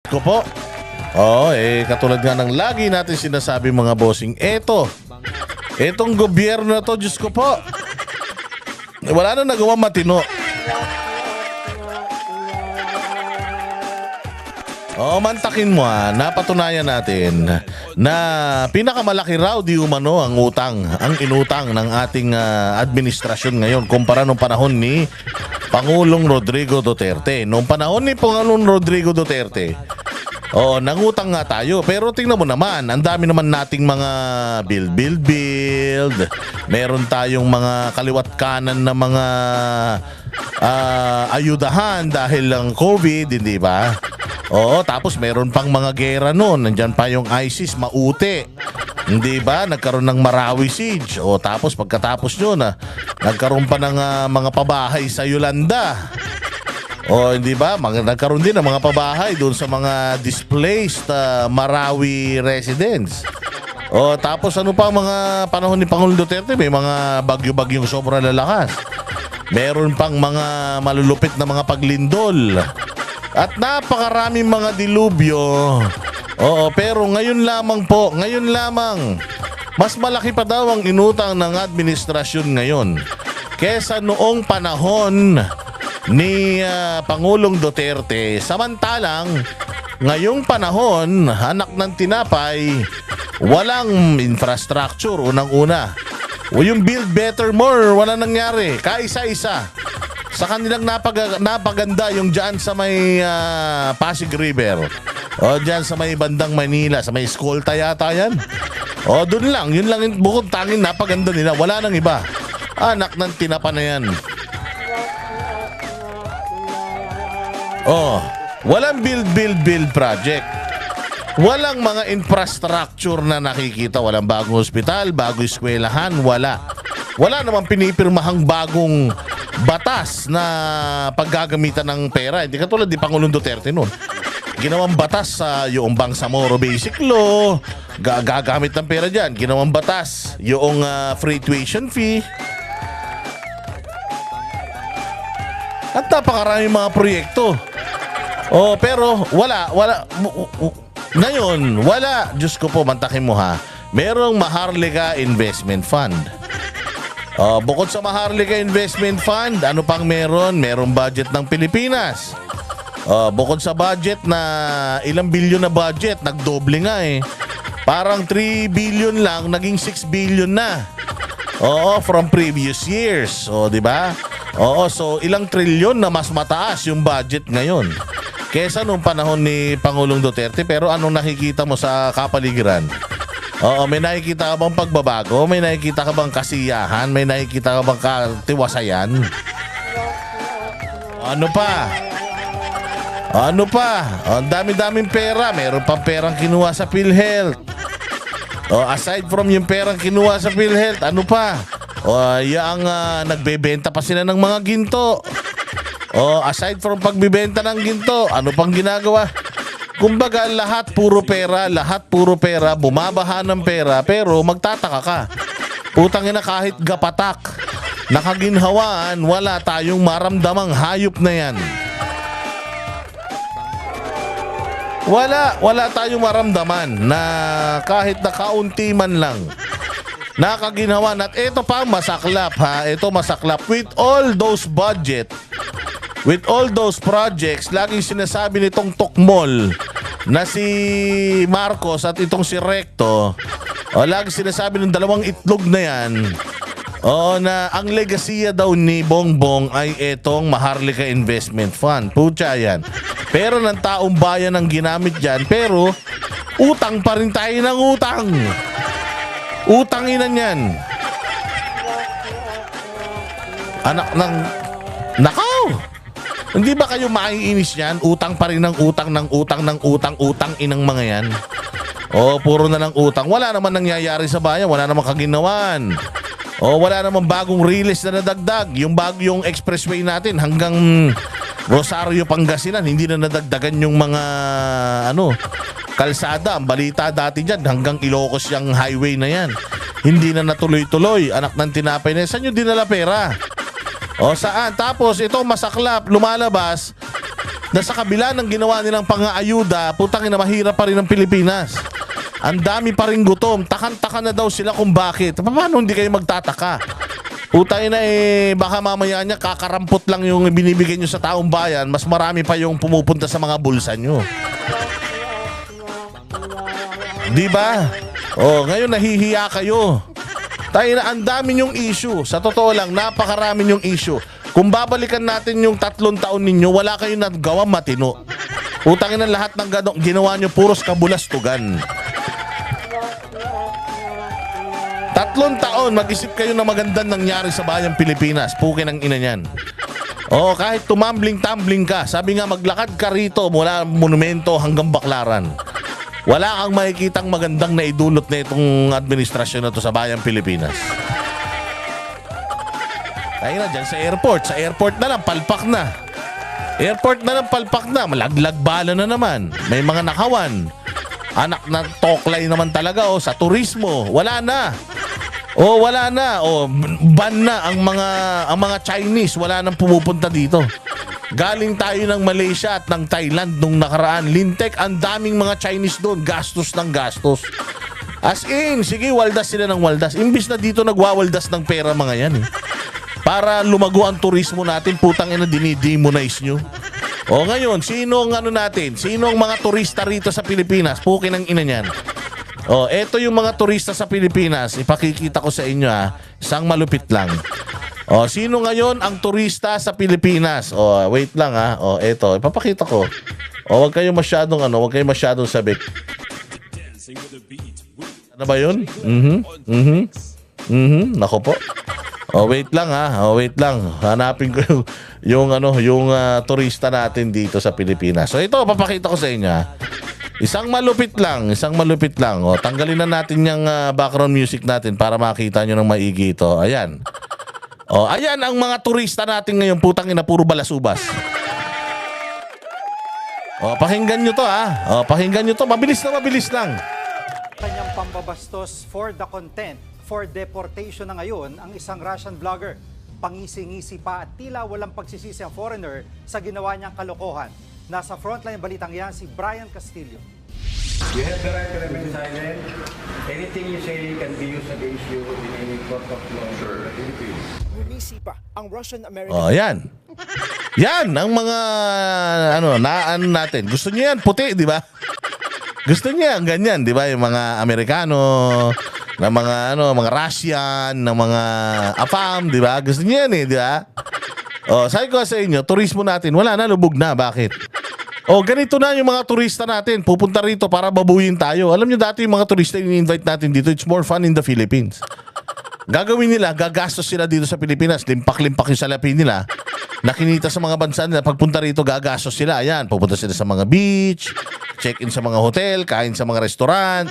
ko po. Katulad nga ng lagi natin sinasabi mga bossing, etong gobyerno na to, Diyos ko po, wala na nagawa matino. Mantakin mo napatunayan natin na pinakamalaki raw di umano ang inutang ng ating administrasyon ngayon kumpara nung panahon ni Pangulong Rodrigo Duterte. Nung panahon ni Pangulong Rodrigo Duterte, nangutang nga tayo. Pero tingnan mo naman, ang dami naman nating mga build. Meron tayong mga kaliwat kanan na mga ayudahan dahil lang COVID, hindi ba? Tapos meron pang mga gera noon. Nandyan pa yung ISIS, Maute. Hindi ba? Nagkaroon ng Marawi Siege. Tapos pagkatapos yun, nagkaroon pa ng mga pabahay sa Yolanda. Hindi ba? Nagkaroon din ng mga pabahay doon sa mga displaced Marawi residents. Tapos ano pa mga panahon ni Pangulong Duterte? May mga bagyo-bagyong sobrang lalakas. Meron pang mga malulupit na mga paglindol. At napakaraming mga dilubyo. Pero ngayon lamang, mas malaki pa daw ang inutang ng administrasyon ngayon kesa noong panahon ni Pangulong Duterte. Samantalang, ngayong panahon, anak ng tinapay, walang infrastructure, unang-una. Yung build better more, wala nangyari. Kaisa-isa. Sa kanilang napaganda yung dyan sa may Pasig River. Dyan sa may bandang Manila, sa may Escolta yata yan. Doon lang, yun lang yung bukod tanging napaganda nila. Wala nang iba. Anak ng tinapa na yan. Walang build project. Walang mga infrastructure na nakikita. Walang bagong hospital, bagong eskwelahan, wala. Wala namang pinipirmahang bagong batas na paggagamitan ng pera. Hindi katulad ni Pangulong Duterte noon. Ginawang batas sa yung Bangsamoro Basic Law, gagamit ng pera dyan. Ginawang batas yung free tuition fee. At napakaraming mga proyekto. Pero wala. Ngayon, wala. Diyos ko po, mantakin mo merong Maharlika Investment Fund. Bukod sa Maharlika Investment Fund, ano pang meron? Merong budget ng Pilipinas. Bukod sa budget na ilang bilyon na budget, nagdoble nga Parang 3 billion lang, naging 6 billion na. From previous years. Di ba? So ilang trilyon na mas mataas yung budget ngayon kesa nung panahon ni Pangulong Duterte. Pero anong nakikita mo sa kapaligiran? May nakikita ka bang pagbabago? May nakikita ka bang kasiyahan? May nakikita ka bang katiwasayan? Ano pa? Ang dami-daming pera. Meron pang perang kinuha sa PhilHealth. Aside from yung perang kinuha sa PhilHealth, ano pa? Nagbebenta pa sila ng mga ginto. Aside from pagbibenta ng ginto, ano pang ginagawa? Kumbaga, lahat puro pera, bumabaha ng pera, pero magtataka ka. Putang ina, kahit gapatak, nakaginhawaan, wala tayong maramdamang hayop na yan. Wala tayong maramdaman na kahit na kaunti man lang nakaginhawa. At ito pa masaklap ito masaklap. With all those budget, with all those projects, laging sinasabi nitong Tokmol na si Marcos at itong si Recto, laging sinasabi ng dalawang itlog na yan, na ang legasiya daw ni Bongbong ay itong Maharlika Investment Fund. Pucha yan. Pero ng taong bayan ang ginamit dyan, pero utang pa rin tayo ng utang. Utanginan yan. Anak ng nakaw. Hindi ba kayo maiinis yan? Utang pa rin ng utang inang mga yan. Puro na lang utang. Wala naman nangyayari sa bayan. Wala namang kaginawan. Wala namang bagong release na nadagdag. Yung bagyong expressway natin hanggang Rosario, Pangasinan, hindi na nadagdagan yung mga kalsada. Ang balita dati dyan, hanggang Ilocos yung highway na yan. Hindi na natuloy-tuloy. Anak ng tinapay na yan. Saan nyo dinala pera? Saan? Tapos ito masaklap, lumalabas, na sa kabila ng ginawa nilang pang-aayuda, putang ina, mahirap pa rin ang Pilipinas. Ang dami pa rin gutom. Takan-taka na daw sila kung bakit. Paano hindi kayo magtataka? Putang ina baka mamaya niya kakarampot lang yung binibigay nyo sa taong bayan, mas marami pa yung pumupunta sa mga bulsa nyo. Di ba? Ngayon nahihiya kayo. Tayo na, ang dami yung issue. Sa totoo lang, napakarami yung issue. Kung babalikan natin yung 3 taon ninyo, wala kayong nagawa matino. Utangin na lahat ng ginawa nyo, puros kabulastugan. 3 taon, mag-isip kayo na magandang nangyari sa bayang Pilipinas. Pukin ang ina niyan. Kahit tumambling-tumbling ka, sabi nga maglakad ka rito mula monumento hanggang Baklaran. Wala kang makikitang magandang naidulot na itong administrasyon na to sa bayang Pilipinas. Ay na dyan sa airport. Sa airport na lang, palpak na. Airport na lang, palpak na. Malaglag bala na naman. May mga nakawan. Anak na toklay naman talaga. Sa turismo. Wala na. Wala na. Ban na ang mga Chinese. Wala nang pumupunta dito. Galing tayo ng Malaysia at ng Thailand nung nakaraan. Lintek, ang daming mga Chinese doon. Gastos ng gastos. As in, sige, waldas sila ng waldas. Imbis na dito nagwawaldas ng pera mga yan para lumago ang turismo natin, putang ina, dinidemonize nyo. Ngayon, sino ang natin? Sino ang mga turista rito sa Pilipinas? Pukin ang ina niyan. Eto yung mga turista sa Pilipinas. Ipakikita ko sa inyo Isang malupit lang. Sino ngayon ang turista sa Pilipinas? Wait lang eto, ipapakita ko. Wag kayo masyadong sabik. Ano ba yun? Nako po. Wait lang wait lang. Hanapin ko yung turista natin dito sa Pilipinas. So ito, papakita ko sa inyo. Isang malupit lang. Tanggalin na natin yung background music natin para makita nyo ng maigi ito. Ayan. Ayan ang mga turista natin ngayon, putang ina, puro balasubas. Pakinggan nyo to pakinggan nyo to, mabilis lang. Kanyang pambabastos for the content, for deportation na ngayon ang isang Russian vlogger. Pangisi-ngisi pa at tila walang pagsisisi ang foreigner sa ginawa niyang kalokohan. Nasa frontline balitang yan si Brian Castillo. You have the right to remain silent. Anything you say can be used against you in any court of law. Sure. Humisi pa ang Russian-American. Yan. Yan ang mga naan natin. Gusto niyo yan puti, di ba? Gusto niya ganyan, di ba? Yung mga Amerikano, na mga Russian, na mga AFAM, di ba? Gusto niya yan di ba? Sabi ko sa inyo, turismo natin, wala na, lubog na. Bakit? Ganito na yung mga turista natin. Pupunta rito para babuyin tayo. Alam nyo dati yung mga turista ini-invite natin dito, it's more fun in the Philippines. Gagawin nila, gagastos sila dito sa Pilipinas. Limpak-limpak yung salapi nila. Nakinita sa mga bansa nila. Pagpunta rito, gagastos sila. Ayan, pupunta sila sa mga beach, check-in sa mga hotel, kain sa mga restaurant,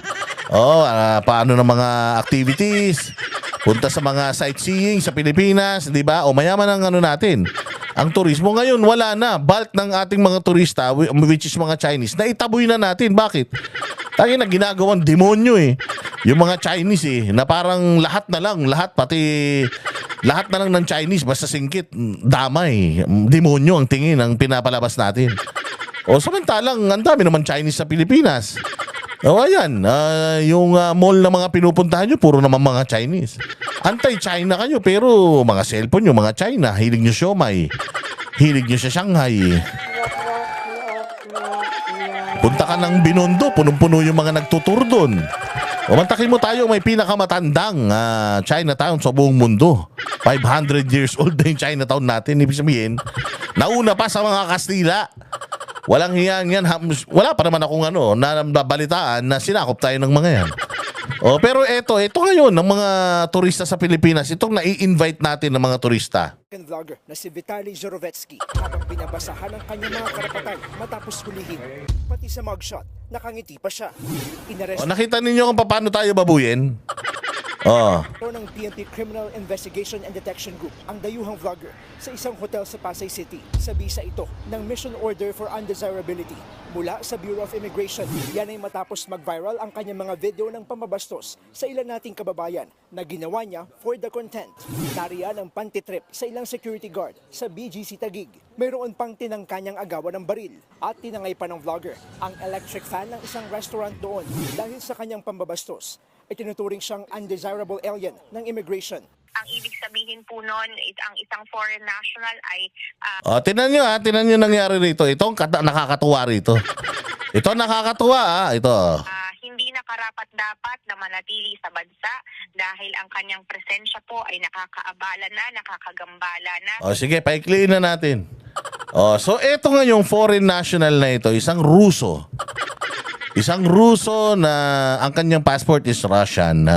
paano ng mga activities, punta sa mga sightseeing sa Pilipinas, di ba? Mayaman ang natin. Ang turismo ngayon, wala na. Bulk ng ating mga turista, which is mga Chinese, na itaboy na natin. Bakit? Tayo na ginagawang demonyo Yung mga Chinese na parang lahat na lang ng Chinese, basta singkit, damay. Demonyo ang tingin ang pinapalabas natin. Samantalang, ang dami naman Chinese sa Pilipinas. Ayan, yung mall na mga pinupuntahan nyo, puro naman mga Chinese. Anti-China kayo, pero mga cellphone nyo, mga China. Hilig nyo siomay. Hilig nyo sa Shanghai. Punta ka ng Binondo, punong-puno yung mga nagtutur doon. Mantakin mo tayo, may pinakamatandang Chinatown sa buong mundo. 500 years old na yung Chinatown natin. Ibig sabihin, nauna pa sa mga Kastila. Walang hiyang yan. Wala pa naman akong nababalitaan na sinakop tayo ng mga yan. Pero ito ngayon, ng mga turista sa Pilipinas, itong nai-invite natin ng mga turista. Vlogger na si Vitaly Zorovetsky habang binabasahan ang kanyang mga karapatan matapos hulihin. Pati sa mugshot, nakangiti pa siya. Nakita ninyo kung paano tayo babuyin? Oh. Ito ng PNP Criminal Investigation and Detection Group, ang dayuhang vlogger sa isang hotel sa Pasay City. Sa bisa ito ng Mission Order for Undesirability mula sa Bureau of Immigration. Yan ay matapos mag-viral ang kanyang mga video ng pambabastos sa ilan nating kababayan na ginawa niya for the content. Nariyan ang pantitrip sa ilang security guard sa BGC Taguig. Mayroon pang tinangkanyang agawan ng baril at tinangay pa ng vlogger ang electric fan ng isang restaurant doon dahil sa kanyang pambabastos. Itinuturing siyang undesirable alien ng immigration. Ang ibig sabihin po nun is ang isang foreign national ay Tinan nyo nangyari rito. Ito ang nakakatuwa rito. Ito nakakatuwa ito. hindi nakarapat-dapat na manatili sa bansa dahil ang kanyang presensya po ay nakakaabala na, nakakagambala na. Sige, paikliin na natin. So ito nga yung foreign national na ito, isang Ruso. Isang Ruso na ang kanyang passport is Russian.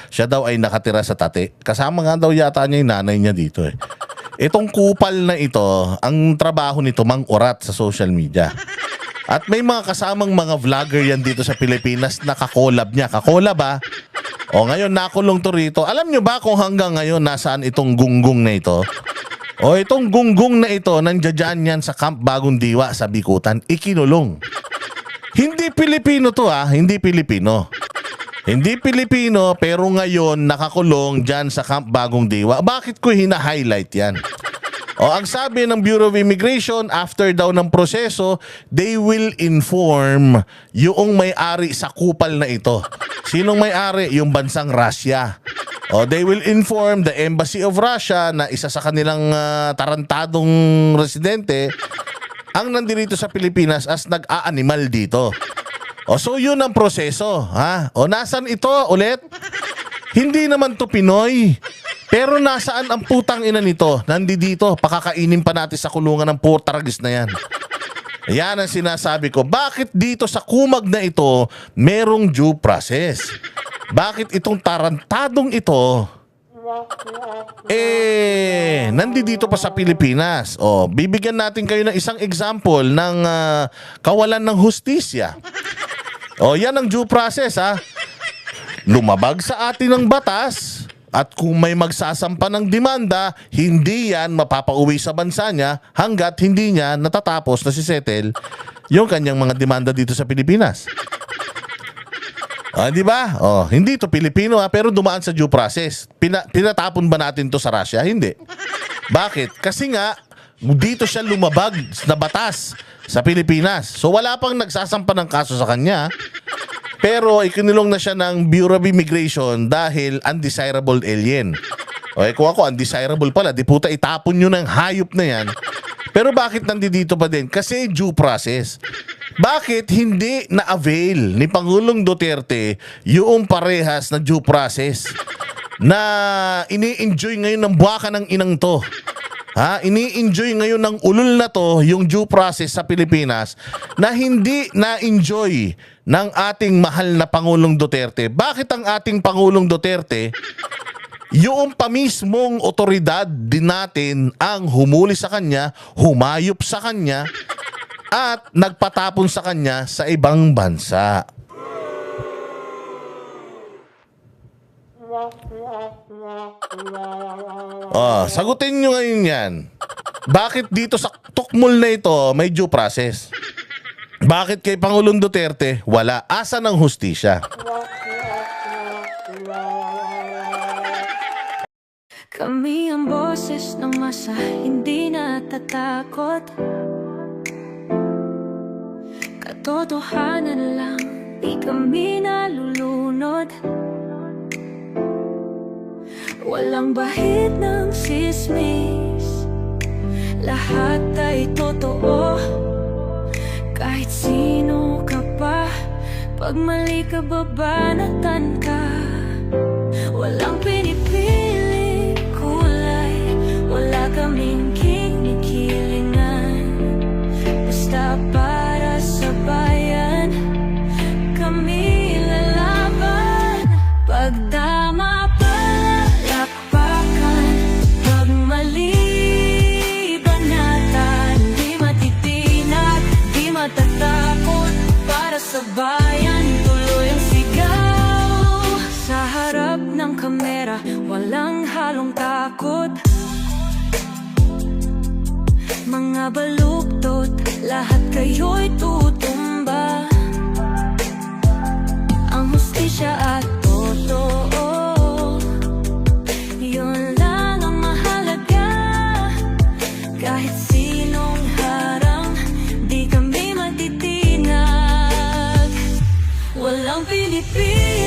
Siya daw ay nakatira sa Tate. Kasama nga daw yata niya yung nanay niya dito eh. Itong kupal na ito, ang trabaho nito mang-urat sa social media. At may mga kasamang mga vlogger yan dito sa Pilipinas na kakolab niya. Kakolab ba? Ngayon nakulong to rito. Alam nyo ba kung hanggang ngayon nasaan itong gunggong na ito? Itong gunggong na ito, nandiyan yan sa Camp Bagong Diwa sa Bikutan, ikinulong. Hindi Pilipino to hindi Pilipino. Hindi Pilipino pero ngayon nakakulong dyan sa Camp Bagong Diwa. Bakit ko hina-highlight yan? Ang sabi ng Bureau of Immigration, after daw ng proseso, they will inform yung may-ari sa kupal na ito. Sinong may-ari? Yung bansang Russia. They will inform the Embassy of Russia na isa sa kanilang tarantadong residente ang nandito sa Pilipinas as nag-aanimal dito. So yun ang proseso. Nasan ito ulit? Hindi naman to Pinoy. Pero nasaan ang putang ina nito? Nandito. Pakakainin pa natin sa kulungan ng putaragis na yan. Yan ang sinasabi ko. Bakit dito sa kumag na ito merong due process? Bakit itong tarantadong ito nandito pa sa Pilipinas? Bibigyan natin kayo ng isang example ng kawalan ng hustisya. Yan ang due process Lumabag sa atin ng batas at kung may magsasampa ng demanda, hindi yan mapapauwi sa bansa niya hanggat hindi niya natatapos na settle yung kanyang mga demanda dito sa Pilipinas. Di ba? Hindi to Pilipino pero dumaan sa due process. Pinatapon ba natin to sa Russia? Hindi. Bakit? Kasi nga dito siya lumabag na batas sa Pilipinas. So wala pang nagsasampa ng kaso sa kanya. Pero ikinulong na siya ng Bureau of Immigration dahil undesirable alien. Kung ako undesirable pala, di puta itapon nyo ng hayop na yan. Pero bakit nandito pa din? Kasi due process. Bakit hindi na-avail ni Pangulong Duterte yung parehas na due process na ini-enjoy ngayon ng buwaka ng inang to? Ini-enjoy ngayon ng ulol na to yung due process sa Pilipinas na hindi na-enjoy ng ating mahal na Pangulong Duterte. Bakit ang ating Pangulong Duterte, yung pamismong otoridad din natin ang humuli sa kanya, humayop sa kanya, at nagpatapon sa kanya sa ibang bansa? Sagutin nyo ngayon yan. Bakit dito sa tukmol na ito may due process? Bakit kay Pangulong Duterte wala? Asa ng hustisya? Kami ang boses ng masa, hindi natatakot. Katotohanan lang, di kami nalulunod. Walang bahid ng sismis, lahat ay totoo. Kahit sino ka pa, pag mali ka babanatan ka. Walang pinipili kulay, wala kaming kinikilingan. Basta para sa bayan, kami lalaban. Pagdama palakpakan, pag mali banatan. Di matitinag, di matatakot, para sa bayan tuloy ang sigaw. Sa harap ng kamera walang halong takot. Mga baluktot, lahat kayo'y tutumba. Ang hustisya at totoo, yun lang ang mahalaga. Kahit sinong harang, di kami matitinag. Walang Pilipinas